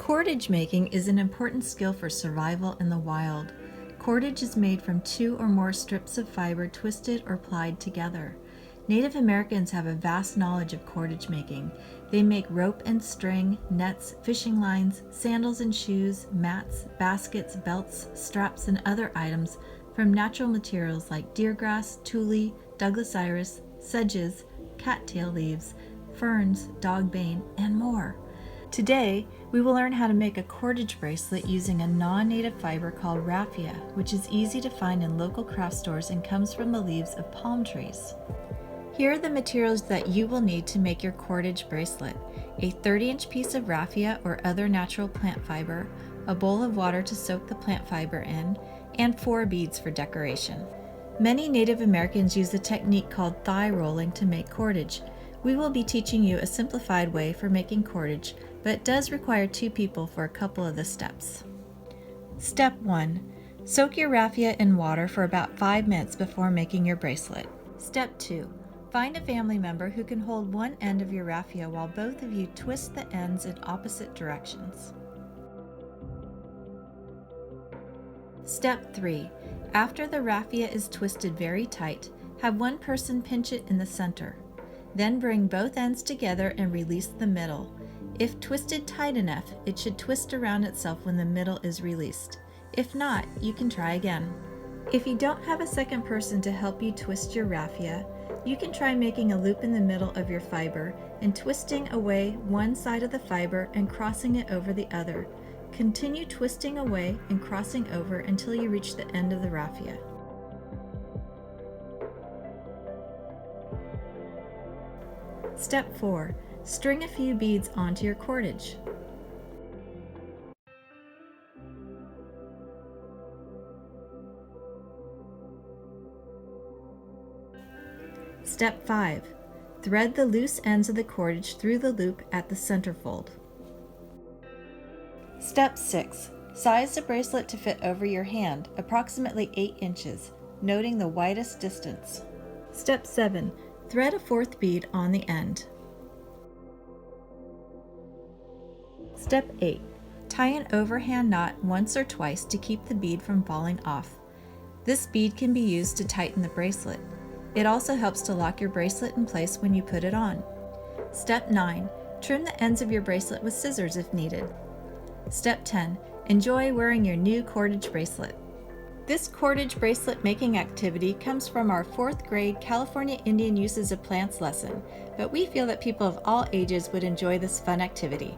Cordage making is an important skill for survival in the wild. Cordage is made from 2 or more strips of fiber twisted or plied together. Native Americans have a vast knowledge of cordage making. They make rope and string, nets, fishing lines, sandals and shoes, mats, baskets, belts, straps, and other items from natural materials like deergrass, tule, Douglas iris, sedges, cattail leaves, ferns, dogbane, and more. Today, we will learn how to make a cordage bracelet using a non-native fiber called raffia, which is easy to find in local craft stores and comes from the leaves of palm trees. Here are the materials that you will need to make your cordage bracelet: a 30-inch piece of raffia or other natural plant fiber, a bowl of water to soak the plant fiber in, and 4 beads for decoration. Many Native Americans use a technique called thigh rolling to make cordage. We will be teaching you a simplified way for making cordage, but it does require 2 people for a couple of the steps. Step 1. Soak your raffia in water for about 5 minutes before making your bracelet. Step 2. Find a family member who can hold one end of your raffia while both of you twist the ends in opposite directions. Step 3. After the raffia is twisted very tight, have one person pinch it in the center. Then bring both ends together and release the middle. If twisted tight enough, it should twist around itself when the middle is released. If not, you can try again. If you don't have a second person to help you twist your raffia, you can try making a loop in the middle of your fiber and twisting away one side of the fiber and crossing it over the other. Continue twisting away and crossing over until you reach the end of the raffia. Step 4. String a few beads onto your cordage. Step 5. Thread the loose ends of the cordage through the loop at the center fold. Step 6. Size the bracelet to fit over your hand, approximately 8 inches, noting the widest distance. Step 7. Thread a 4th bead on the end. Step 8. Tie an overhand knot once or twice to keep the bead from falling off. This bead can be used to tighten the bracelet. It also helps to lock your bracelet in place when you put it on. Step 9. Trim the ends of your bracelet with scissors if needed. Step 10. Enjoy wearing your new cordage bracelet. This cordage bracelet making activity comes from our 4th grade California Indian Uses of Plants lesson, but we feel that people of all ages would enjoy this fun activity.